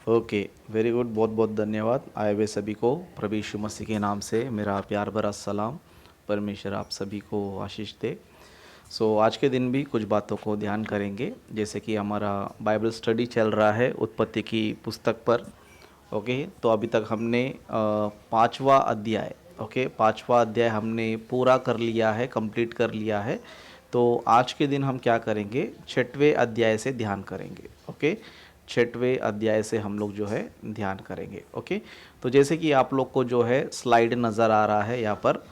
Okay, very good. बहुत बहुत धन्यवाद आए हुए सभी को। प्रभु यीशु मसीह के नाम से मेरा प्यार भरा सलाम। परमेश्वर आप सभी को आशीष दे। आज के दिन भी कुछ बातों को ध्यान करेंगे, जैसे कि हमारा बाइबल स्टडी चल रहा है उत्पत्ति की पुस्तक पर। ओके, तो अभी तक हमने पांचवा अध्याय, ओके, पांचवा अध्याय हमने पूरा कर लिया है, कंप्लीट कर लिया है। तो आज के दिन हम क्या करेंगे, छठवें अध्याय से ध्यान करेंगे। ओके, छठवें अध्याय से हम लोग जो है ध्यान करेंगे। ओके, तो जैसे कि आप लोग को जो है स्लाइड नज़र आ रहा है यहाँ पर,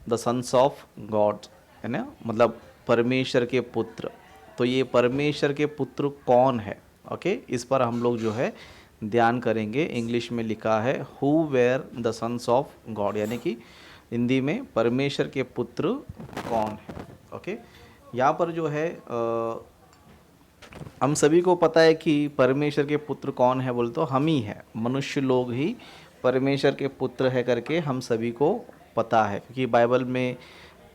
द सन्स ऑफ गॉड, है ना, मतलब परमेश्वर के पुत्र। तो ये परमेश्वर के पुत्र कौन है? ओके, इस पर हम लोग जो है ध्यान करेंगे। इंग्लिश में लिखा है who were the sons of God, यानी कि हिंदी में परमेश्वर के पुत्र कौन है। ओके, यहाँ पर जो है हम सभी को पता है कि परमेश्वर के पुत्र कौन है बोल तो हम ही है, मनुष्य लोग ही परमेश्वर के पुत्र है करके हम सभी को पता है, क्योंकि बाइबल में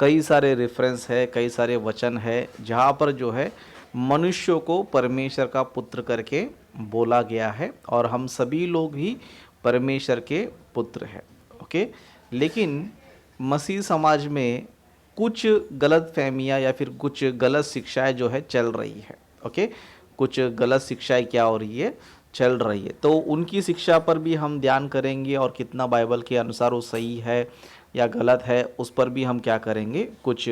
कई सारे रेफरेंस है, कई सारे वचन है जहाँ पर जो है मनुष्यों को परमेश्वर का पुत्र करके बोला गया है, और हम सभी लोग ही परमेश्वर के पुत्र हैं। ओके, लेकिन मसीह समाज में कुछ गलत फहमियाँ या फिर कुछ गलत शिक्षाएं जो है चल रही है। ओके, कुछ गलत शिक्षाएं क्या हो रही है, चल रही है। तो उनकी शिक्षा पर भी हम ध्यान करेंगे, और कितना बाइबल के अनुसार वो सही है या गलत है उस पर भी हम क्या करेंगे, कुछ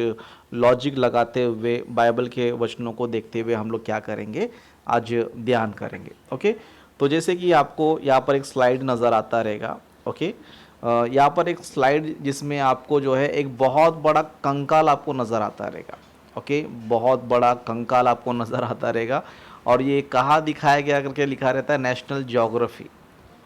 लॉजिक लगाते हुए बाइबल के वचनों को देखते हुए हम लोग क्या करेंगे, आज ध्यान करेंगे। ओके, तो जैसे कि आपको यहाँ पर एक स्लाइड नज़र आता रहेगा। ओके, यहाँ पर एक स्लाइड जिसमें आपको जो है एक बहुत बड़ा कंकाल आपको नज़र आता रहेगा। ओके, बहुत बड़ा कंकाल आपको नज़र आता रहेगा, और ये कहाँ दिखाया गया करके लिखा रहता है, नेशनल ज्योग्राफी।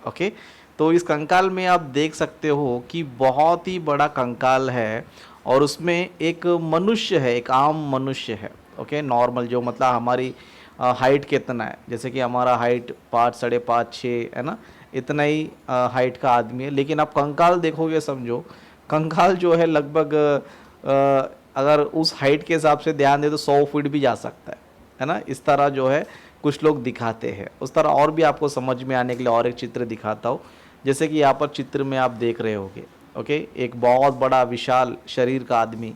ओके, तो इस कंकाल में आप देख सकते हो कि बहुत ही बड़ा कंकाल है, और उसमें एक मनुष्य है, एक आम मनुष्य है। ओके, नॉर्मल जो मतलब हमारी हाइट कितना है, जैसे कि हमारा हाइट 5, 5.5, 6 है ना, इतना ही हाइट का आदमी है। लेकिन आप कंकाल देखोगे, समझो कंकाल जो है लगभग अगर उस हाइट के हिसाब से ध्यान दे तो 100 फीट भी जा सकता है ना। इस तरह जो है कुछ लोग दिखाते हैं। उस तरह और भी आपको समझ में आने के लिए और एक चित्र दिखाता हूँ। जैसे कि यहाँ पर चित्र में आप देख रहे होगे, ओके, एक बहुत बड़ा विशाल शरीर का आदमी।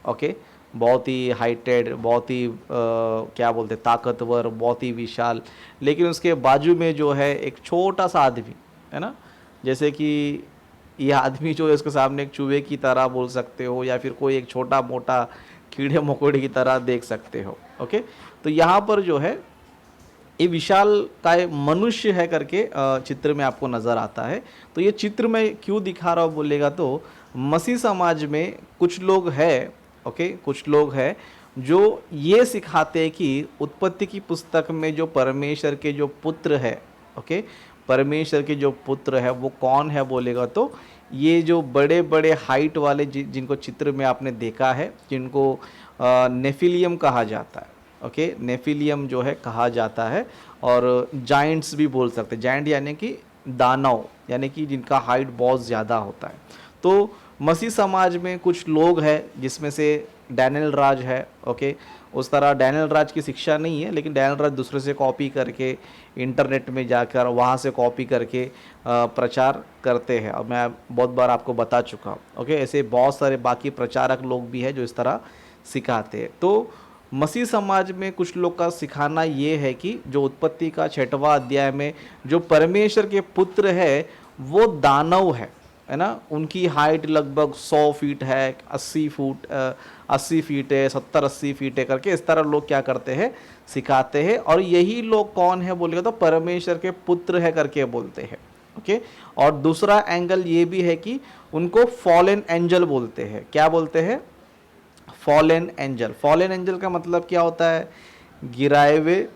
ओके, बहुत ही हाइटेड, बहुत ही क्या बोलते हैं, ताकतवर, बहुत ही विशाल। लेकिन उसके बाजू में जो है एक छोटा सा आदमी है ना, जैसे कि यह आदमी जो है उसके सामने एक चूहे की तरह बोल सकते हो, या फिर कोई एक छोटा मोटा कीड़े मकोड़े की तरह देख सकते हो। ओके, तो यहाँ पर जो है ये विशाल काय मनुष्य है करके चित्र में आपको नज़र आता है। तो ये चित्र में क्यों दिखा रहा हूँ बोलेगा तो, मसीह समाज में कुछ लोग हैं, ओके, कुछ लोग हैं जो ये सिखाते हैं कि उत्पत्ति की पुस्तक में जो परमेश्वर के जो पुत्र है, ओके, परमेश्वर के जो पुत्र है वो कौन है बोलेगा तो, ये जो बड़े बड़े हाइट वाले जिनको चित्र में आपने देखा है, जिनको नेफिलियम कहा जाता है। ओके, नेफिलियम जो है कहा जाता है, और जाइंट्स भी बोल सकते हैं। जाइंट यानी कि दानव, यानी कि जिनका हाइट बहुत ज़्यादा होता है। तो मसीह समाज में कुछ लोग हैं जिसमें से डैनियल राज है। ओके, उस तरह डैनियल राज की शिक्षा नहीं है, लेकिन डैनियल राज दूसरे से कॉपी करके इंटरनेट में जाकर वहाँ से कॉपी करके प्रचार करते हैं, और मैं बहुत बार आपको बता चुका हूँ। ओके, ऐसे बहुत सारे बाकी प्रचारक लोग भी हैं जो इस तरह सिखाते हैं। तो मसीह समाज में कुछ लोग का सिखाना ये है कि जो उत्पत्ति का 6वां अध्याय में जो परमेश्वर के पुत्र है वो दानव है ना। उनकी हाइट लगभग 100 फीट है, 80 फीट है, 70-80 फीट है करके इस तरह लोग क्या करते हैं, सिखाते हैं। और यही लोग कौन है बोलेगा तो परमेश्वर के पुत्र है करके बोलते हैं। ओके, और दूसरा एंगल ये भी है कि उनको फॉलन एंजल बोलते हैं। क्या बोलते हैं? Fallen angel. फॉलन एंजल का मतलब क्या होता है? गिराए हुए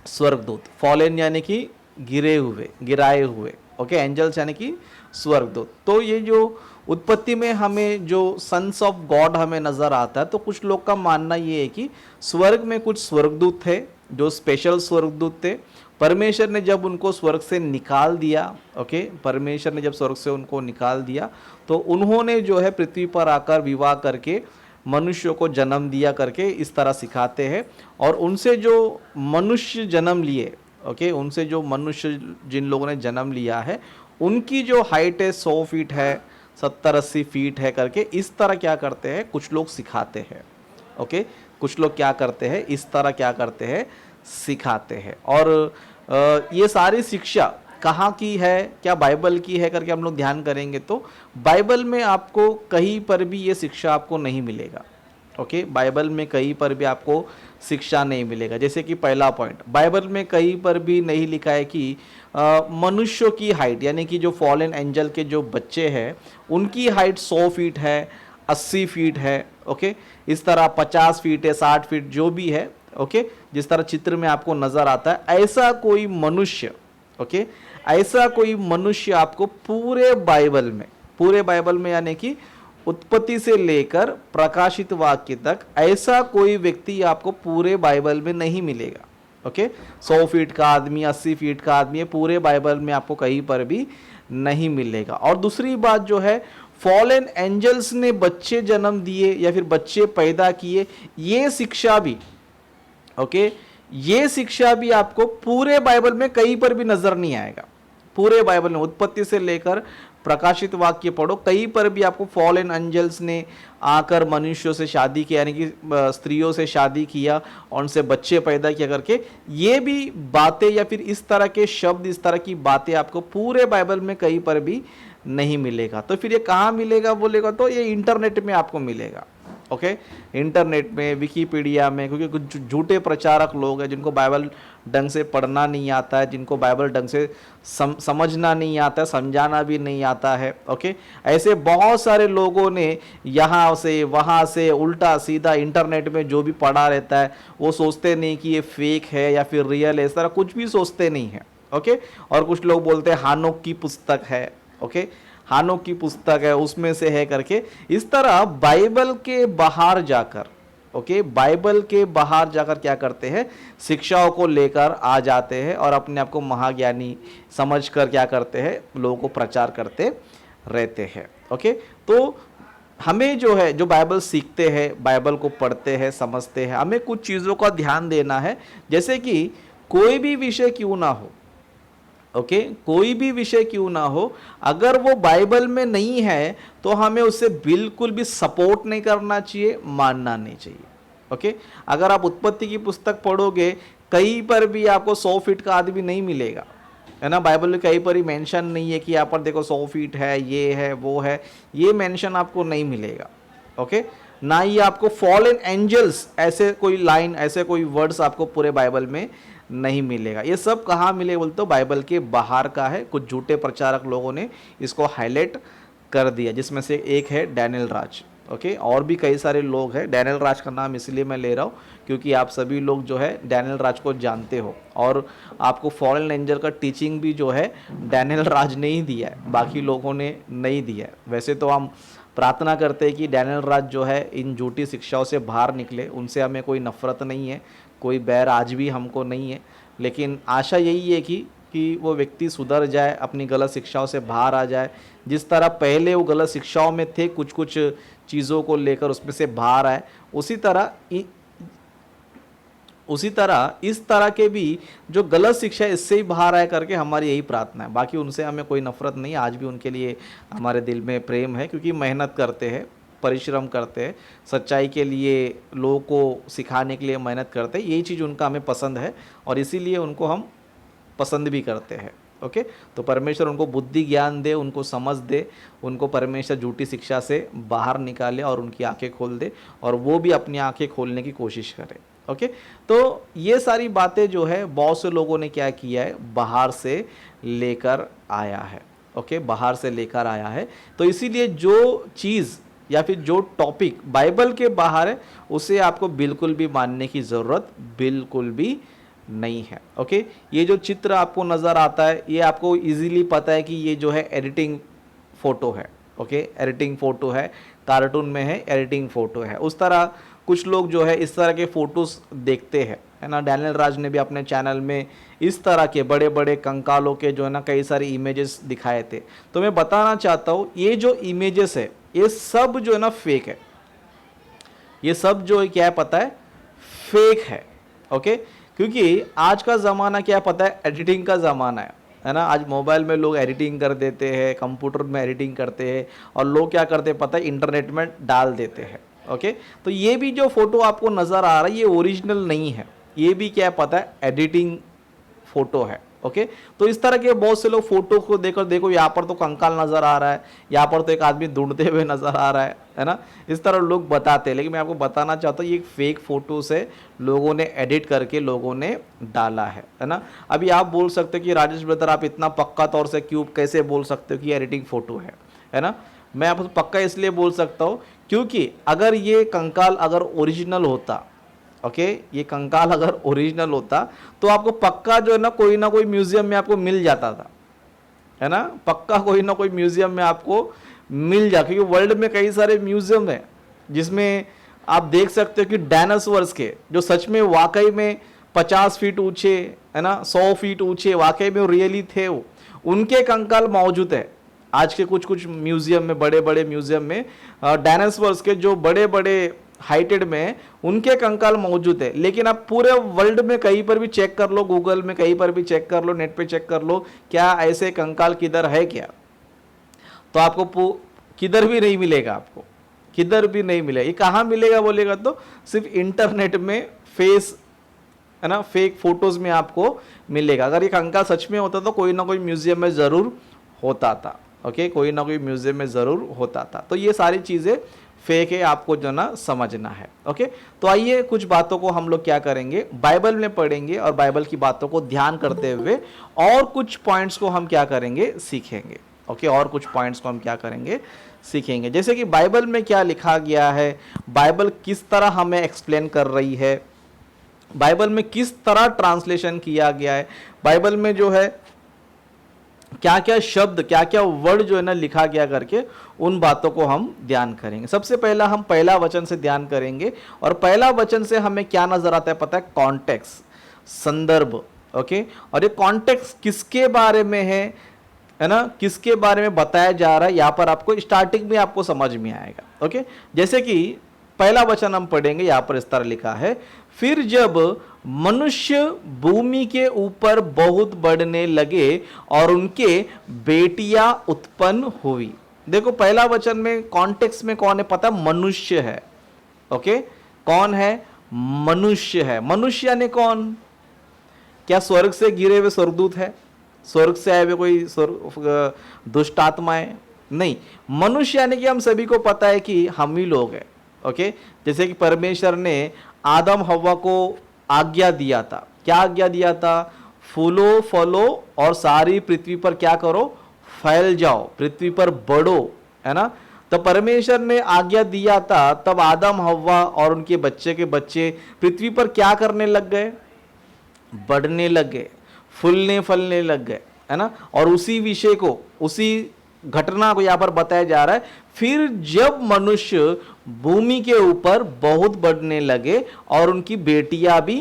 स्वर्गदूत। फॉलन यानी कि गिरे हुए, गिराए हुए। ओके, एंजल्स यानी कि स्वर्गदूत। तो ये जो उत्पत्ति में हमें जो सन्स ऑफ गॉड हमें नजर आता है, तो कुछ लोग का मानना ये है कि स्वर्ग में कुछ स्वर्गदूत थे जो स्पेशल स्वर्गदूत थे। परमेश्वर ने जब उनको स्वर्ग से निकाल दिया, ओके, परमेश्वर ने जब स्वर्ग से उनको निकाल दिया तो उन्होंने जो है पृथ्वी पर आकर विवाह करके मनुष्यों को जन्म दिया करके इस तरह सिखाते हैं। और उनसे जो मनुष्य जन्म लिए, ओके, उनसे जो मनुष्य जिन लोगों ने जन्म लिया है उनकी जो हाइट है 100 फीट है, 70-80 फीट है करके इस तरह क्या करते हैं कुछ लोग सिखाते हैं। ओके, कुछ लोग क्या करते हैं इस तरह क्या करते हैं सिखाते हैं। और ये सारी शिक्षा कहाँ की है, क्या बाइबल की है करके हम लोग ध्यान करेंगे तो बाइबल में आपको कहीं पर भी ये शिक्षा आपको नहीं मिलेगा। ओके, बाइबल में कहीं पर भी आपको शिक्षा नहीं मिलेगा। जैसे कि पहला पॉइंट, बाइबल में कहीं पर भी नहीं लिखा है कि मनुष्यों की हाइट यानी कि जो फॉलन एंजल के जो बच्चे हैं उनकी हाइट 100 फीट है, 80 फीट है। ओके, इस तरह 50 फीट है, 60 फीट जो भी है। ओके, जिस तरह चित्र में आपको नजर आता है ऐसा कोई मनुष्य, ओके, ऐसा कोई मनुष्य आपको पूरे बाइबल में यानी कि उत्पत्ति से लेकर प्रकाशित वाक्य तक ऐसा कोई व्यक्ति आपको पूरे बाइबल में नहीं मिलेगा। ओके, 100 फीट का आदमी, 80 फीट का आदमी पूरे बाइबल में आपको कहीं पर भी नहीं मिलेगा। और दूसरी बात जो है, फॉलन एंजल्स ने बच्चे जन्म दिए या फिर बच्चे पैदा किए, ये शिक्षा भी, ओके, ये शिक्षा भी आपको पूरे बाइबल में कहीं पर भी नजर नहीं आएगा। पूरे बाइबल में उत्पत्ति से लेकर प्रकाशित वाक्य पढ़ो, कहीं पर भी आपको फॉलन एंजल्स ने आकर मनुष्यों से शादी किया यानी कि स्त्रियों से शादी किया और उनसे बच्चे पैदा किया करके ये भी बातें या फिर इस तरह के शब्द, इस तरह की बातें आपको पूरे बाइबल में कहीं पर भी नहीं मिलेगा। तो फिर ये कहाँ मिलेगा बोलेगा तो ये इंटरनेट में आपको मिलेगा। ओके, इंटरनेट में, विकीपीडिया में, क्योंकि कुछ झूठे प्रचारक लोग हैं जिनको बाइबल ढंग से पढ़ना नहीं आता है, जिनको बाइबल ढंग से समझना नहीं आता है, समझाना भी नहीं आता है। ओके, ऐसे बहुत सारे लोगों ने यहाँ से वहाँ से उल्टा सीधा इंटरनेट में जो भी पढ़ा रहता है वो सोचते नहीं कि ये फेक है या फिर रियल है, इस तरह कुछ भी सोचते नहीं है। ओके, और कुछ लोग बोलते हैं हानोक की पुस्तक है, ओके, हानोक की पुस्तक है उसमें से है करके। इस तरह बाइबल के बाहर जाकर, ओके, बाइबल के बाहर जाकर क्या करते हैं, शिक्षाओं को लेकर आ जाते हैं और अपने आप को महाज्ञानी समझकर क्या करते हैं, लोगों को प्रचार करते रहते हैं। ओके, तो हमें जो है, जो बाइबल सीखते हैं, बाइबल को पढ़ते हैं, समझते हैं, हमें कुछ चीज़ों का ध्यान देना है। जैसे कि कोई भी विषय क्यों ना हो, ओके, कोई भी विषय क्यों ना हो, अगर वो बाइबल में नहीं है तो हमें उससे बिल्कुल भी सपोर्ट नहीं करना चाहिए, मानना नहीं चाहिए। ओके, अगर आप उत्पत्ति की पुस्तक पढ़ोगे कहीं पर भी आपको 100 फीट का आदमी नहीं मिलेगा, है ना। बाइबल में कहीं पर ही मेंशन नहीं है कि यहाँ पर देखो 100 फीट है, ये है, वो है, ये मेंशन आपको नहीं मिलेगा। ओके, ना ही आपको फॉलन एंजल्स ऐसे कोई लाइन, ऐसे कोई वर्ड्स आपको पूरे बाइबल में नहीं मिलेगा। ये सब कहाँ मिले बोलते तो बाइबल के बाहर का है। कुछ झूठे प्रचारक लोगों ने इसको हाईलाइट कर दिया, जिसमें से एक है डैनियल राज। ओके, और भी कई सारे लोग हैं। डैनियल राज का नाम इसलिए मैं ले रहा हूँ क्योंकि आप सभी लोग जो है डैनियल राज को जानते हो और आपको फॉरेन एंजल का टीचिंग भी जो है डैनियल राज ने ही दिया है, बाकी लोगों ने नहीं दिया है। वैसे तो हम प्रार्थना करते हैं कि डैनियल राज जो है इन झूठी शिक्षाओं से बाहर निकले, उनसे हमें कोई नफ़रत नहीं है, कोई बैर आज भी हमको नहीं है, लेकिन आशा यही है कि वो व्यक्ति सुधर जाए, अपनी गलत शिक्षाओं से बाहर आ जाए। जिस तरह पहले वो गलत शिक्षाओं में थे, कुछ कुछ चीज़ों को लेकर उसमें से बाहर आए, उसी तरह इस तरह के भी जो गलत शिक्षा है इससे ही बाहर आए करके हमारी यही प्रार्थना है। बाकी उनसे हमें कोई नफ़रत नहीं, आज भी उनके लिए हमारे दिल में प्रेम है, क्योंकि मेहनत करते हैं, परिश्रम करते हैं, सच्चाई के लिए लोगों को सिखाने के लिए मेहनत करते हैं। यही चीज़ उनका हमें पसंद है और इसीलिए उनको हम पसंद भी करते हैं। ओके, तो परमेश्वर उनको बुद्धि ज्ञान दे, उनको समझ दे, उनको परमेश्वर झूठी शिक्षा से बाहर निकाले और उनकी आंखें खोल दे और वो भी अपनी आंखें खोलने की कोशिश करें। ओके, तो ये सारी बातें जो है बहुत से लोगों ने क्या किया है, बाहर से लेकर आया है। ओके, बाहर से लेकर आया है। तो इसीलिए जो चीज़ या फिर जो टॉपिक बाइबल के बाहर है उसे आपको बिल्कुल भी मानने की ज़रूरत बिल्कुल भी नहीं है। ओके, ये जो चित्र आपको नज़र आता है ये आपको इजीली पता है कि ये जो है एडिटिंग फ़ोटो है। ओके, एडिटिंग फ़ोटो है, कार्टून में है, एडिटिंग फ़ोटो है। उस तरह कुछ लोग जो है इस तरह के फ़ोटोज़ देखते हैं, है ना। डैनियल राज ने भी अपने चैनल में इस तरह के बड़े बड़े कंकालों के जो है ना कई सारे इमेजेस दिखाए थे। तो मैं बताना चाहता हूँ ये जो इमेजेस है ये सब जो है ना फेक है, ये सब जो है क्या है पता है, फेक है। ओके, क्योंकि आज का ज़माना क्या पता है, एडिटिंग का ज़माना है ना। आज मोबाइल में लोग एडिटिंग कर देते हैं, कंप्यूटर में एडिटिंग करते हैं, और लोग क्या करते हैं पता है, इंटरनेट में डाल देते हैं। ओके, तो ये भी जो फोटो आपको नज़र आ रहा है ये ओरिजिनल नहीं है, ये भी क्या पता है एडिटिंग फोटो है। ओके, तो इस तरह के बहुत से लोग फोटो को देखकर, देखो यहाँ पर तो कंकाल नज़र आ रहा है, यहाँ पर तो एक आदमी ढूंढते हुए नज़र आ रहा है ना, इस तरह लोग बताते हैं। लेकिन मैं आपको बताना चाहता हूँ ये एक फेक फोटो से लोगों ने एडिट करके लोगों ने डाला है ना। अभी आप बोल सकते हो कि राजेश ब्रदर आप इतना पक्का तौर से क्यों कैसे बोल सकते हो कि एडिटिंग फोटो है ना। मैं आपको पक्का इसलिए बोल सकता हूँ क्योंकि अगर ये कंकाल अगर ओरिजिनल होता, ओके, ये कंकाल अगर ओरिजिनल होता तो आपको पक्का जो है ना कोई म्यूजियम में आपको मिल जाता था, है ना, पक्का कोई ना कोई म्यूजियम में आपको मिल जा, क्योंकि वर्ल्ड में कई सारे म्यूजियम है जिसमें आप देख सकते हो कि डायनासोर्स के जो सच में वाकई में 50 फीट ऊंचे, है ना, 100 फीट ऊंचे वाकई में रियली थे वो, उनके कंकाल मौजूद है आज के कुछ म्यूजियम में, बड़े बड़े म्यूजियम में डायनासोर्स के जो बड़े बड़े हाइटेड में उनके कंकाल मौजूद है। लेकिन आप पूरे वर्ल्ड में कहीं पर भी चेक कर लो, गूगल में कहीं पर भी चेक कर लो, नेट पे चेक कर लो, क्या ऐसे कंकाल किधर है क्या, तो आपको किधर भी नहीं मिलेगा, आपको किधर भी नहीं मिलेगा। ये कहाँ मिलेगा बोलेगा तो सिर्फ इंटरनेट में फेस, है ना, फेक फोटोज में आपको मिलेगा। अगर ये कंकाल सच में होता तो कोई ना कोई म्यूजियम में ज़रूर होता था। ओके, कोई ना कोई म्यूजियम में ज़रूर होता था। तो ये सारी चीज़ें फेक है, आपको जो ना समझना है। ओके, तो आइए कुछ बातों को हम लोग क्या करेंगे, बाइबल में पढ़ेंगे और बाइबल की बातों को ध्यान करते हुए और कुछ पॉइंट्स को हम क्या करेंगे, सीखेंगे। ओके, और कुछ पॉइंट्स को हम क्या करेंगे, सीखेंगे। जैसे कि बाइबल में क्या लिखा गया है, बाइबल किस तरह हमें एक्सप्लेन कर रही है, बाइबल में किस तरह ट्रांसलेशन किया गया है, बाइबल में जो है क्या क्या शब्द, क्या क्या वर्ड जो है ना लिखा गया करके, उन बातों को हम ध्यान करेंगे। सबसे पहला हम पहला वचन से ध्यान करेंगे, और पहला वचन से हमें क्या नजर आता है पता है, कॉन्टेक्स्ट, संदर्भ। ओके, और ये कॉन्टेक्स्ट किसके बारे में है ना, किसके बारे में बताया जा रहा है, यहाँ पर आपको स्टार्टिंग में आपको समझ में आएगा। ओके, जैसे कि पहला वचन हम पढ़ेंगे, यहाँ पर इस तरह लिखा है, फिर जब मनुष्य भूमि के ऊपर बहुत बढ़ने लगे और उनके बेटियां उत्पन्न हुई। देखो पहला वचन में कॉन्टेक्स्ट में कौन है पता है, मनुष्य है। ओके, कौन है, मनुष्य है। मनुष्य यानी कौन, क्या स्वर्ग से गिरे हुए स्वर्गदूत है, स्वर्ग से आए हुए कोई दुष्ट आत्माएं, नहीं। मनुष्य यानी कि हम सभी को पता है कि हम ही लोग हैं। ओके, जैसे कि परमेश्वर ने आदम हव्वा को आज्ञा दिया था, क्या आज्ञा दिया था, फूलो फलो और सारी पृथ्वी पर क्या करो, फैल जाओ, पृथ्वी पर बढ़ो, है ना। तो परमेश्वर ने आज्ञा दिया था, तब आदम हव्वा और उनके बच्चे के बच्चे पृथ्वी पर क्या करने लग गए, बढ़ने लग गए, फूलने फलने लग गए, है ना। और उसी विषय को, उसी घटना को यहाँ पर बताया जा रहा है, फिर जब मनुष्य भूमि के ऊपर बहुत बढ़ने लगे और उनकी बेटियां भी,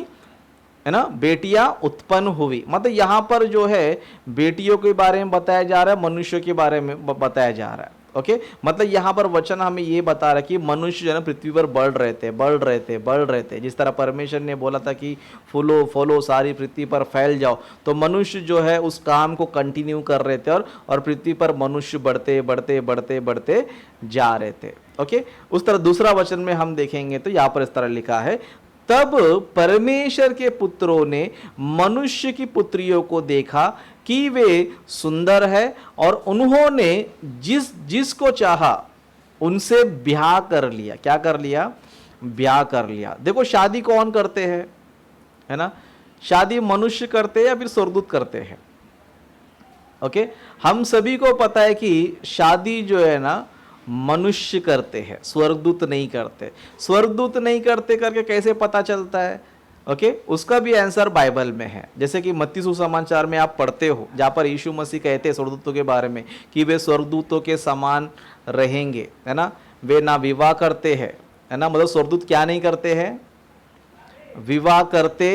है ना, बेटियां उत्पन्न हुई। मतलब यहाँ पर जो है बेटियों के बारे में बताया जा रहा है, मनुष्य के बारे में बताया जा रहा है। ओके, मतलब यहाँ पर वचन हमें ये बता रहा है कि मनुष्य जो है ना पृथ्वी पर बढ़ रहे थे, बढ़ रहे थे, बढ़ रहे थे। जिस तरह परमेश्वर ने बोला था कि फूलो फलो सारी पृथ्वी पर फैल जाओ, तो मनुष्य जो है उस काम को कंटिन्यू कर रहे थे, और पृथ्वी पर मनुष्य बढ़ते बढ़ते बढ़ते बढ़ते जा रहे थे। ओके, उस तरह दूसरा वचन में हम देखेंगे तो यहाँ पर इस तरह लिखा है, तब परमेश्वर के पुत्रों ने मनुष्य की पुत्रियों को देखा कि वे सुंदर है, और उन्होंने जिसको चाहा उनसे ब्याह कर लिया। क्या कर लिया, ब्याह कर लिया। देखो शादी कौन करते हैं, है ना, शादी मनुष्य करते हैं या फिर स्वर्गदूत करते हैं। ओके, हम सभी को पता है कि शादी जो है ना मनुष्य करते हैं, स्वर्गदूत नहीं करते। स्वर्गदूत नहीं करते करके कैसे पता चलता है, ओके, उसका भी आंसर बाइबल में है। जैसे कि मत्ती सुसमाचार में आप पढ़ते हो, जहाँ पर यीशु मसीह कहते हैं स्वर्गदूतों के बारे में कि वे स्वर्गदूतों के समान रहेंगे, है ना, वे ना विवाह करते हैं, है ना। मतलब स्वर्गदूत क्या नहीं करते हैं, विवाह करते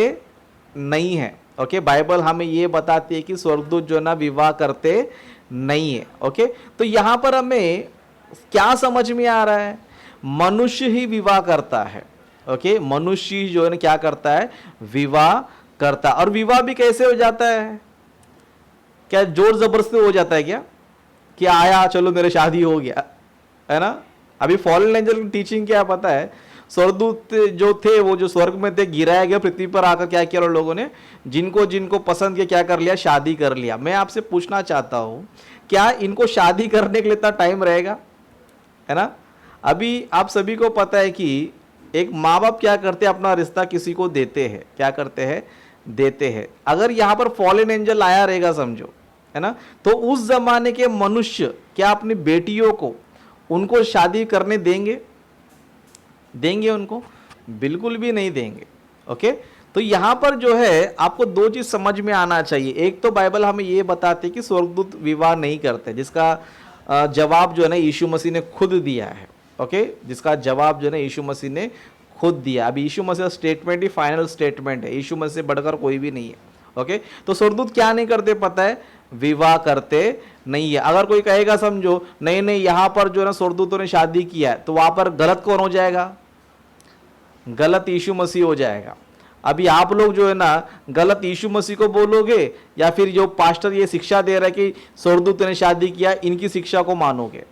नहीं है। ओके, बाइबल हमें ये बताती है कि स्वर्गदूत जो ना विवाह करते नहीं है। ओके, तो यहाँ पर हमें क्या समझ में आ रहा है, मनुष्य ही विवाह करता है। ओके, मनुष्य जो है क्या करता है, विवाह करता। और विवाह भी कैसे हो जाता है? क्या जोर जबरदस्ती हो जाता है क्या कि आया चलो मेरे शादी हो गया, है ना? अभी फॉलन एंजल की टीचिंग क्या पता है? स्वर्गदूत जो थे वो जो स्वर्ग में थे, गिराया गया पृथ्वी पर आकर, क्या किया लोगों ने? जिनको जिनको पसंद किया क्या कर लिया? शादी कर लिया। मैं आपसे पूछना चाहता हूं, क्या इनको शादी करने के लिए इतना टाइम रहेगा? है ना? अभी आप सभी को पता है कि एक माँ बाप क्या करते हैं, अपना रिश्ता किसी को देते हैं। क्या करते हैं? देते हैं। अगर यहां पर फॉलन एंजल आया रहेगा समझो, है ना, तो उस जमाने के मनुष्य क्या अपनी बेटियों को उनको शादी करने देंगे? देंगे उनको? बिल्कुल भी नहीं देंगे। ओके, तो यहां पर जो है आपको दो चीज समझ में आना चाहिए। एक तो बाइबल हमें यह बताते कि स्वर्गदूत विवाह नहीं करते, जिसका जवाब जो है ना यीशु मसीह ने खुद दिया है। ओके, जिसका जवाब जो है ना यीशु मसीह ने खुद दिया। अभी यीशु मसीह स्टेटमेंट ही फाइनल स्टेटमेंट है, यीशु मसीह से बढ़कर कोई भी नहीं है। ओके, तो स्वर्गदूत क्या नहीं करते पता है? विवाह करते नहीं है। अगर कोई कहेगा समझो नहीं नहीं यहां पर जो है ना स्वर्गदूतों ने शादी किया है, तो वहां पर गलत कौन हो जाएगा? गलत यीशु मसीह हो जाएगा। अभी आप लोग जो है ना गलत यीशु मसीह को बोलोगे, या फिर जो पास्टर ये शिक्षा दे रहा है कि स्वर्गदूत ने शादी किया, इनकी शिक्षा को मानोगे?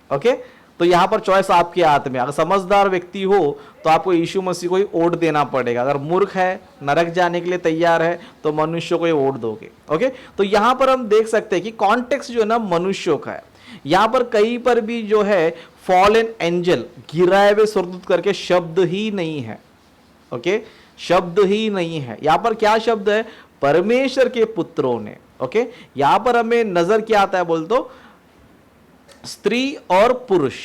ओके, तो यहां पर चॉइस आपके हाथ में। अगर समझदार व्यक्ति हो तो आपको यीशु मसीह को ही वोट देना पड़ेगा। अगर मूर्ख है, नरक जाने के लिए तैयार है, तो मनुष्य को ही वोट दोगे। ओके, तो यहां पर हम देख सकते हैं कि कॉन्टेक्स्ट जो है ना मनुष्यों का है। यहां पर कहीं पर भी जो है फॉलन एंजल, गिराए हुए स्वर्गदूत करके शब्द ही नहीं है। ओके, शब्द ही नहीं है। यहां पर क्या शब्द है? परमेश्वर के पुत्रों ने। ओके, यहां पर हमें नजर क्या आता है बोल तो? स्त्री और पुरुष।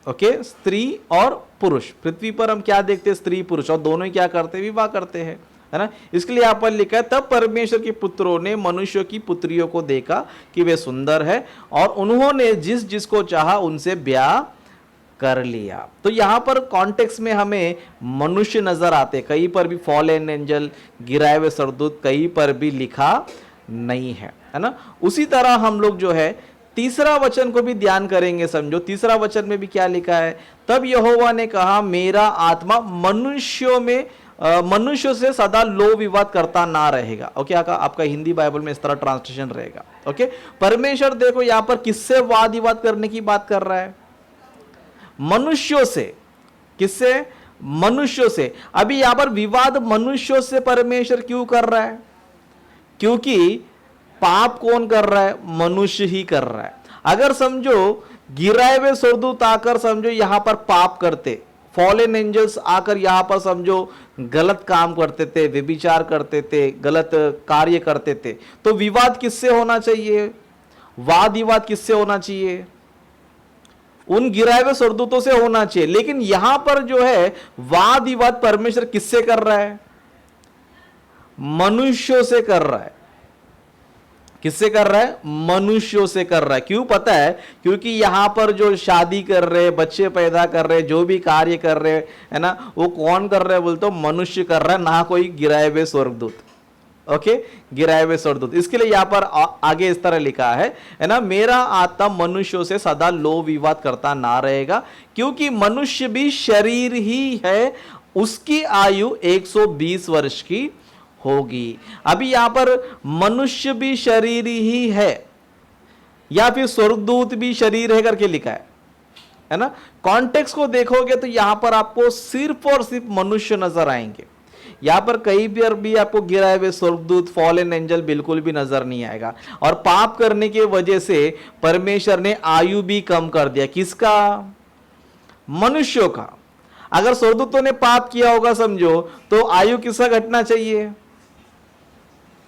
ओके, स्त्री और पुरुष। पृथ्वी पर हम क्या देखते हैं? स्त्री पुरुष, और दोनों ही क्या करते हैं? विवाह करते हैं, है ना? इसके लिए यहां पर लिखा है तब परमेश्वर के पुत्रों ने मनुष्यों की पुत्रियों को देखा कि वे सुंदर है, और उन्होंने जिस जिसको चाहा उनसे ब्याह कर लिया। तो यहां पर कॉन्टेक्स्ट में हमें मनुष्य नजर आते, कहीं पर भी फॉलन एंजल, गिराए हुए स्वर्गदूत कहीं पर भी लिखा नहीं है, है ना? उसी तरह हम लोग जो है तीसरा वचन को भी ध्यान करेंगे समझो। तीसरा वचन में भी क्या लिखा है? तब यहोवा ने कहा मेरा आत्मा मनुष्यों से सदा लो विवाद करता ना रहेगा। ओके, आपका हिंदी बाइबल में इस तरह ट्रांसलेशन रहेगा। ओके, परमेश्वर देखो यहां पर किससे वाद विवाद करने की बात कर रहा है? मनुष्यों से। किससे? मनुष्यों से। अभी यहां पर विवाद मनुष्यों से परमेश्वर क्यों कर रहा है? क्योंकि पाप कौन कर रहा है? मनुष्य ही कर रहा है। अगर समझो गिराए हुए स्वर्गदूत आकर समझो यहां पर पाप करते, फॉलन एंजल्स आकर यहां पर समझो गलत काम करते थे, व्यभिचार करते थे, गलत कार्य करते थे, तो विवाद किससे होना चाहिए? वाद विवाद किससे होना चाहिए? उन गिराए हुए स्वर्गदूतों से होना चाहिए। लेकिन यहां पर जो है वाद विवाद परमेश्वर किससे कर रहा है? मनुष्यों से कर रहा है। किससे कर रहा है? मनुष्यों से कर रहा है। क्यों पता है? क्योंकि यहां पर जो शादी कर रहे, बच्चे पैदा कर रहे, जो भी कार्य कर रहे, है ना, वो कौन कर रहे हैं बोलते? मनुष्य कर रहा है, ना कोई गिराए हुए स्वर्गदूत। ओके, गिराए हुए स्वर्गदूत। इसके लिए यहां पर आगे इस तरह लिखा है ना, मेरा आत्मा मनुष्यों से सदा लो विवाद करता ना रहेगा, क्योंकि मनुष्य भी शरीर ही है, उसकी आयु 120 वर्ष की होगी। अभी यहां पर मनुष्य भी शरीर ही है या फिर स्वर्गदूत भी शरीर है करके लिखा है ना? कॉन्टेक्स्ट को देखोगे तो यहां पर आपको सिर्फ और सिर्फ मनुष्य नजर आएंगे। यहां पर कहीं भी आपको गिराए हुए स्वर्गदूत, फॉलन एंजल बिल्कुल भी नजर नहीं आएगा। और पाप करने की वजह से परमेश्वर ने आयु भी कम कर दिया। किसका? मनुष्यों का। अगर स्वर्गदूतों ने पाप किया होगा समझो, तो आयु किसका घटना चाहिए?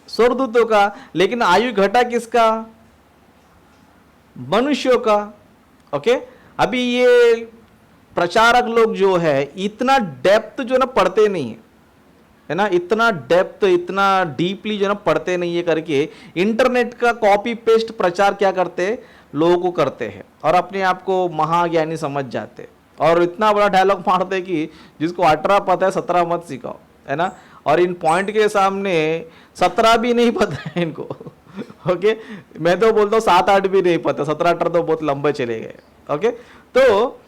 स्वर्गदूतों का। लेकिन आयु घटा किसका? मनुष्यों का। ओके, अभी ये प्रचारक लोग जो है इतना डेप्थ जो ना पढ़ते नहीं है ना, इतना डेप्थ, इतना डीपली जो ना पढ़ते नहीं है करके इंटरनेट का कॉपी पेस्ट प्रचार क्या करते हैं? लोगों को करते हैं और अपने आप को महाज्ञानी समझ जाते, और इतना बड़ा डायलॉग मारते कि जिसको 18 पता है 17 मत सिखाओ, है ना? और इन पॉइंट के सामने 17 भी नहीं पता है इनको। ओके, मैं तो बोलता हूँ 7-8 भी नहीं पता, 17-18 तो बहुत लंबे चले गए। ओके, तो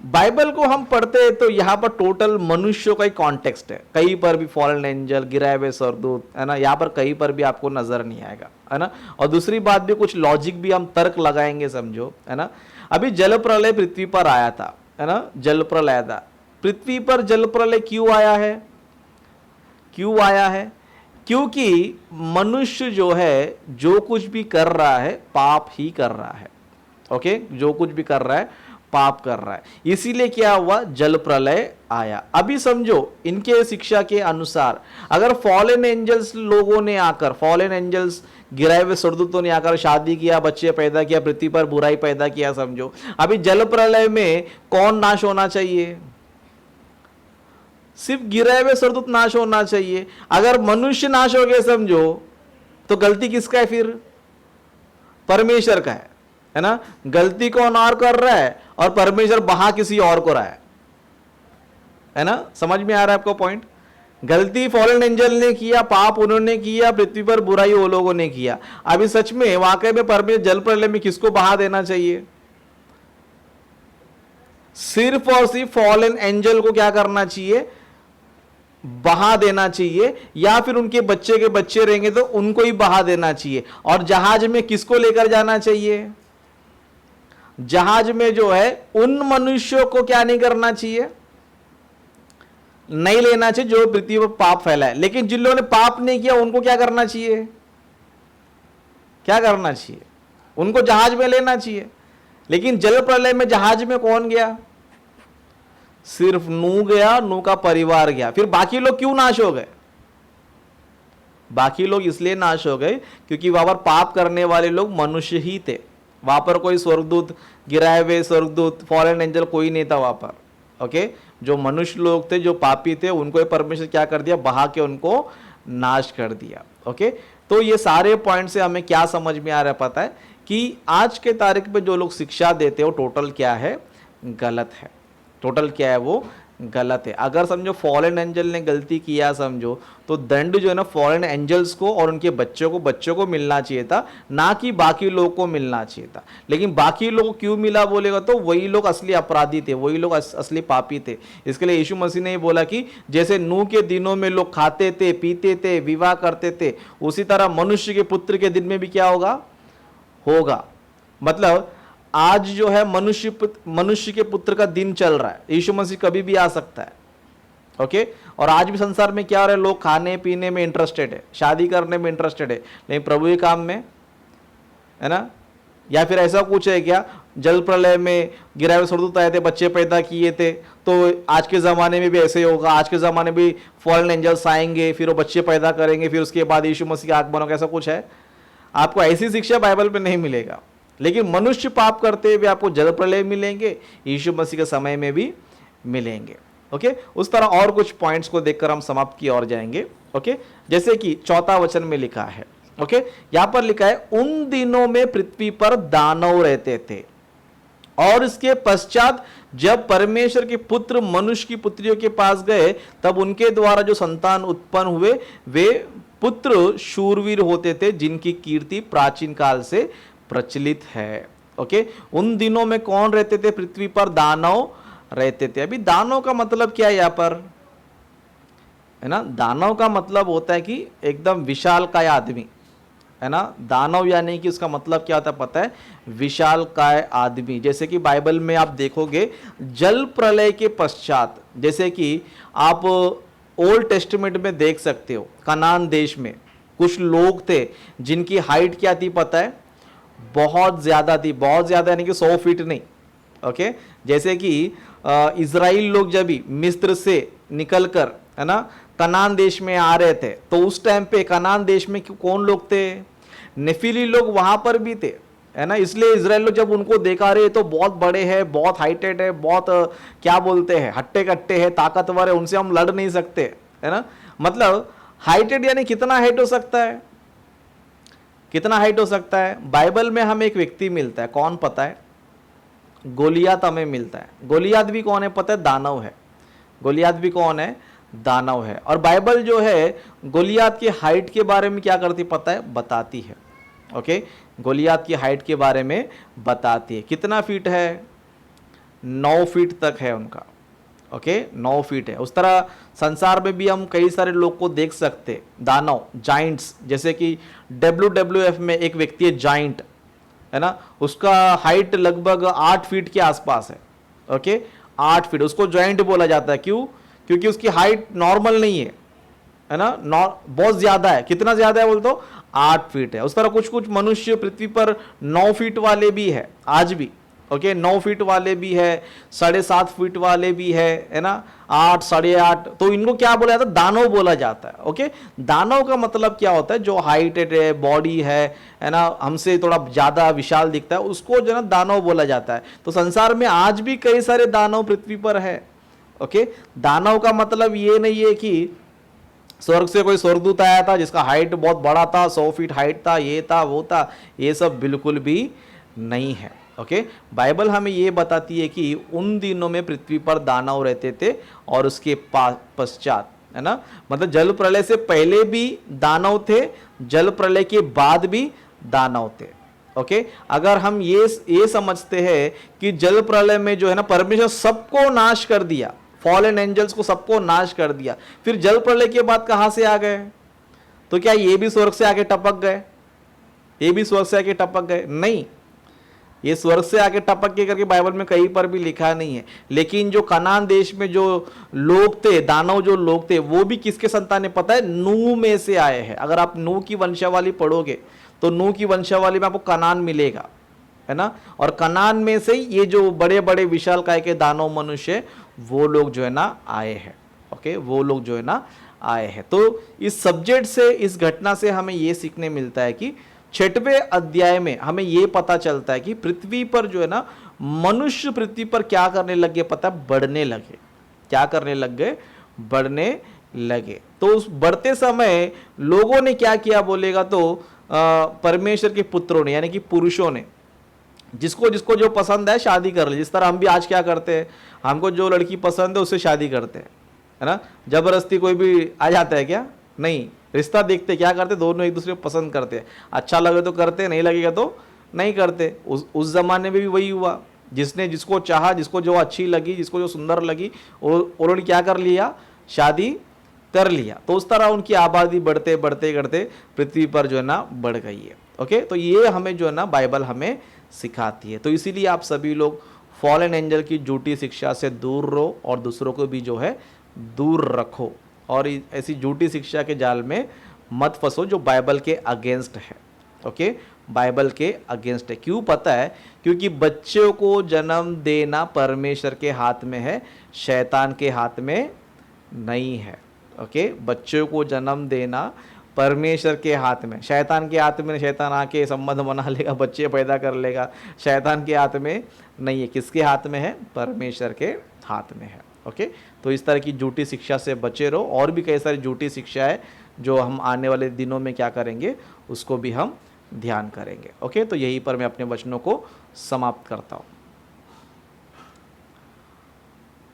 बाइबल को हम पढ़ते हैं तो यहाँ पर टोटल मनुष्यों का ही कॉन्टेक्स्ट है, कहीं पर भी फॉलन एंजल, गिराए हुए स्वर्गदूत, है ना, यहाँ पर कहीं पर भी आपको नजर नहीं आएगा, है ना। और दूसरी बात भी, कुछ लॉजिक भी हम तर्क लगाएंगे, समझो, है ना। अभी जल प्रलय पृथ्वी पर आया था, है ना, जल प्रलय आया था पृथ्वी पर। जल प्रलय क्यों आया है? क्यों आया है? क्योंकि मनुष्य जो है, जो कुछ भी कर रहा है पाप ही कर रहा है। ओके, जो कुछ भी कर रहा है पाप कर रहा है, इसीलिए क्या हुआ, जल प्रलय आया। अभी समझो, इनके शिक्षा के अनुसार अगर फॉलन एंजल्स लोगों ने आकर, फॉलन एंजल्स गिराए हुए स्वर्गदूतों ने आकर शादी किया, बच्चे पैदा किया, पृथ्वी पर बुराई पैदा किया, समझो, अभी जल प्रलय में कौन नाश होना चाहिए? सिर्फ गिराए हुए स्वर्गदूत नाश होना चाहिए। अगर मनुष्य नाश हो गए, समझो, तो गलती किसका है फिर? परमेश्वर का है ना। गलती कौन और कर रहा है? और परमेश्वर बहा किसी और को रहा है ना। समझ में आ रहा है आपको पॉइंट? गलती फॉलन एंजल ने किया, पाप उन्होंने किया, पृथ्वी पर बुराई वो लोगों ने किया। अभी सच में वाकई में परमेश्वर जल प्रलय में किसको बहा देना चाहिए? सिर्फ और सिर्फ फॉलन एंजल को क्या करना चाहिए? बहा देना चाहिए, या फिर उनके बच्चे के बच्चे रहेंगे तो उनको ही बहा देना चाहिए। और जहाज में किसको लेकर जाना चाहिए? जहाज में जो है उन मनुष्यों को क्या नहीं करना चाहिए? नहीं लेना चाहिए जो पृथ्वी पर पाप फैलाए। लेकिन जिन लोगों ने पाप नहीं किया उनको क्या करना चाहिए? क्या करना चाहिए? उनको जहाज में लेना चाहिए। लेकिन जल प्रलय में जहाज में कौन गया? सिर्फ नूह गया, नूह का परिवार गया। फिर बाकी लोग क्यों नाश हो गए? बाकी लोग इसलिए नाश हो गए क्योंकि वहां पर पाप करने वाले लोग मनुष्य ही थे। वहां पर कोई स्वर्गदूत, गिराए हुए स्वर्गदूत, फॉलन एंजल कोई नहीं था वहां पर। ओके, जो मनुष्य लोग थे, जो पापी थे, उनको परमेश्वर क्या कर दिया? बहा के उनको नाश कर दिया। ओके, तो ये सारे पॉइंट से हमें क्या समझ में आ रहा है पता है कि आज के तारीख पे जो लोग शिक्षा देते हो टोटल क्या है? गलत है। टोटल क्या है? वो गलत है। अगर समझो फॉलन एंजल ने गलती किया, समझो, तो दंड जो है ना फॉलन एंजल्स को और उनके बच्चों को मिलना चाहिए था, ना कि बाकी लोगों को मिलना चाहिए था। लेकिन बाकी लोगों को क्यों मिला बोलेगा तो वही लोग असली अपराधी थे, वही लोग असली पापी थे। इसके लिए यीशु मसीह ने बोला कि जैसे नूह के दिनों में लोग खाते थे, पीते थे, विवाह करते थे, उसी तरह मनुष्य के पुत्र के दिन में भी क्या होगा। मतलब आज जो है मनुष्य के पुत्र का दिन चल रहा है। यीशु मसीह कभी भी आ सकता है। ओके, और आज भी संसार में क्या हो रहा है? लोग खाने पीने में इंटरेस्टेड है, शादी करने में इंटरेस्टेड है, लेकिन प्रभु के काम में, है ना। या फिर ऐसा कुछ है क्या? जल प्रलय में गिराए हुए स्वर्गदूत आए थे, बच्चे पैदा किए थे, तो आज के ज़माने में भी ऐसे ही होगा। आज के ज़माने में भी फॉलन एंजल्स आएंगे, फिर वो बच्चे पैदा करेंगे, फिर उसके बाद यीशु मसीह का आगमन होगा। ऐसा कुछ है? आपको ऐसी शिक्षा बाइबल में नहीं मिलेगा। लेकिन मनुष्य पाप करते हुए आपको जल प्रलय मिलेंगे, यीशु मसीह के समय में भी मिलेंगे। ओके, उस तरह और कुछ पॉइंट्स को देखकर हम समाप्त की ओर जाएंगे। ओके, जैसे कि 4वां वचन में लिखा है, ओके, यहां पर लिखा है, उन दिनों में पृथ्वी पर दानव रहते थे, और इसके पश्चात जब परमेश्वर के पुत्र मनुष्य की पुत्रियों के पास गए, तब उनके द्वारा जो संतान उत्पन्न हुए वे पुत्र शूरवीर होते थे, जिनकी कीर्ति प्राचीन काल से प्रचलित है। ओके, उन दिनों में कौन रहते थे पृथ्वी पर? दानव रहते थे। अभी दानव का मतलब क्या है यहां पर, है ना? दानव का मतलब होता है कि एकदम विशालकाय आदमी, है ना। दानव यानी कि उसका मतलब क्या होता है पता है? विशालकाय आदमी। जैसे कि बाइबल में आप देखोगे जल प्रलय के पश्चात, जैसे कि आप ओल्ड टेस्टमेंट में देख सकते हो, कनान देश में कुछ लोग थे जिनकी हाइट क्या थी पता है? बहुत ज्यादा थी। बहुत ज्यादा यानी कि 100 फीट नहीं। ओके, जैसे कि इजराइल लोग जब भी मिस्र से निकलकर, है ना, कनान देश में आ रहे थे, तो उस टाइम पे कनान देश में कौन लोग थे? नेफिली लोग वहां पर भी थे, है ना। इसलिए इजराइल लोग जब उनको देखा रहे तो बहुत बड़े हैं, बहुत हाइटेड है, बहुत क्या बोलते हैं, हट्टे कट्टे हैं, ताकतवर है, उनसे हम लड़ नहीं सकते, है ना। मतलब हाइटेड यानी कितना हाइट हो सकता है? कितना हाइट हो सकता है? बाइबल में हमें एक व्यक्ति मिलता है, कौन पता है? गोलियात हमें मिलता है। गोलियात भी कौन है पता है? दानव है। गोलियात भी कौन है? दानव है। और बाइबल जो है गोलियात की हाइट के बारे में क्या करती पता है? बताती है। ओके, गोलियात की हाइट के बारे में बताती है। कितना फीट है? 9 फीट तक है उनका, ओके 9 फीट है। उस तरह संसार में भी हम कई सारे लोग को देख सकते, दानव, जाइंट्स, जैसे कि WWF में एक व्यक्ति है जाइंट, है ना, उसका हाइट लगभग 8 फीट के आसपास है, ओके 8 फीट, उसको जाइंट बोला जाता है। क्यों? क्योंकि उसकी हाइट नॉर्मल नहीं है ना, बहुत ज्यादा है। कितना ज्यादा है बोल तो 8 फीट है। उस तरह कुछ कुछ मनुष्य पृथ्वी पर 9 फीट वाले भी है आज भी, ओके 9 फीट वाले भी है, 7.5 फीट वाले भी है ना, 8, 8.5, तो इनको क्या बोला जाता है? दानव बोला जाता है, ओके। दानव का मतलब क्या होता है? जो हाइटेड है, बॉडी है ना, हमसे थोड़ा ज्यादा विशाल दिखता है, उसको जो ना दानव बोला जाता है। तो संसार में आज भी कई सारे दानव पृथ्वी पर है, ओके। दानव का मतलब ये नहीं है कि स्वर्ग से कोई स्वर्गदूत आया था जिसका हाइट बहुत बड़ा था, 100 फीट हाइट था, ये था वो था, ये सब बिल्कुल भी नहीं है, ओके। बाइबल हमें ये बताती है कि उन दिनों में पृथ्वी पर दानव रहते थे और उसके पश्चात, है ना, मतलब जल प्रलय से पहले भी दानव थे, जल प्रलय के बाद भी दानव थे, ओके। अगर हम ये समझते हैं कि जल प्रलय में जो है ना परमेश्वर सबको नाश कर दिया, फॉलन एंजल्स को सबको नाश कर दिया, फिर जल प्रलय के बाद कहां से आ गए? तो क्या ये भी स्वर्ग से आके टपक गए? ये भी स्वर्ग से आके टपक गए? नहीं, ये स्वर्ग से आके टपक के करके बाइबल में कहीं पर भी लिखा नहीं है। लेकिन जो कनान देश में जो लोग थे, दानव जो लोग थे, वो भी किसके संतान है पता है? नूह में से आए हैं। अगर आप नूह की वंशावली पढ़ोगे तो नूह की वंशावली में आपको कनान मिलेगा, है ना, और कनान में से ये जो बड़े बड़े विशालकाय के दानव मनुष्य, वो लोग जो है ना आए हैं, ओके, वो लोग जो है ना आए हैं। तो इस सब्जेक्ट से, इस घटना से हमें ये सीखने मिलता है कि 6वें अध्याय में हमें ये पता चलता है कि पृथ्वी पर जो है ना मनुष्य पृथ्वी पर क्या करने लगे पता है? बढ़ने लगे। क्या करने लग गए? बढ़ने लगे। तो उस बढ़ते समय लोगों ने क्या किया बोलेगा तो परमेश्वर के पुत्रों ने, यानी कि पुरुषों ने, जिसको जिसको जो पसंद है शादी कर ली। जिस तरह हम भी आज क्या करते हैं, हमको जो लड़की पसंद है उससे शादी करते हैं, है ना। जबरदस्ती कोई भी आ जाता है क्या? नहीं, रिश्ता देखते क्या करते, दोनों एक दूसरे को पसंद करते हैं, अच्छा लगे तो करते, नहीं लगेगा तो नहीं करते। उस जमाने में भी वही हुआ, जिसने जिसको चाहा, जिसको जो अच्छी लगी, जिसको जो सुंदर लगी, उन्होंने क्या कर लिया? शादी कर लिया। तो उस तरह उनकी आबादी बढ़ते बढ़ते करते पृथ्वी पर जो है ना बढ़ गई है, ओके। तो ये हमें जो है ना बाइबल हमें सिखाती है। तो इसीलिए आप सभी लोग फॉलन एंजल की झूठी शिक्षा से दूर रहो और दूसरों को भी जो है दूर रखो, और ऐसी झूठी शिक्षा के जाल में मत फंसो जो बाइबल के अगेंस्ट है, ओके, बाइबल के अगेंस्ट है। क्यों पता है? क्योंकि बच्चों को जन्म देना परमेश्वर के हाथ में है, शैतान के हाथ में नहीं है, ओके। बच्चों को जन्म देना परमेश्वर के हाथ में, शैतान के हाथ में। शैतान आके संबंध बना लेगा, बच्चे पैदा कर लेगा, शैतान के हाथ में नहीं है। किसके हाथ में है? परमेश्वर के हाथ में है, ओके। तो इस तरह की झूठी शिक्षा से बचे रहो। और भी कई सारी झूठी शिक्षा है जो हम आने वाले दिनों में क्या करेंगे, उसको भी हम ध्यान करेंगे, ओके। तो यहीं पर मैं अपने वचनों को समाप्त करता हूँ।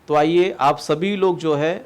तो आइए आप सभी लोग जो है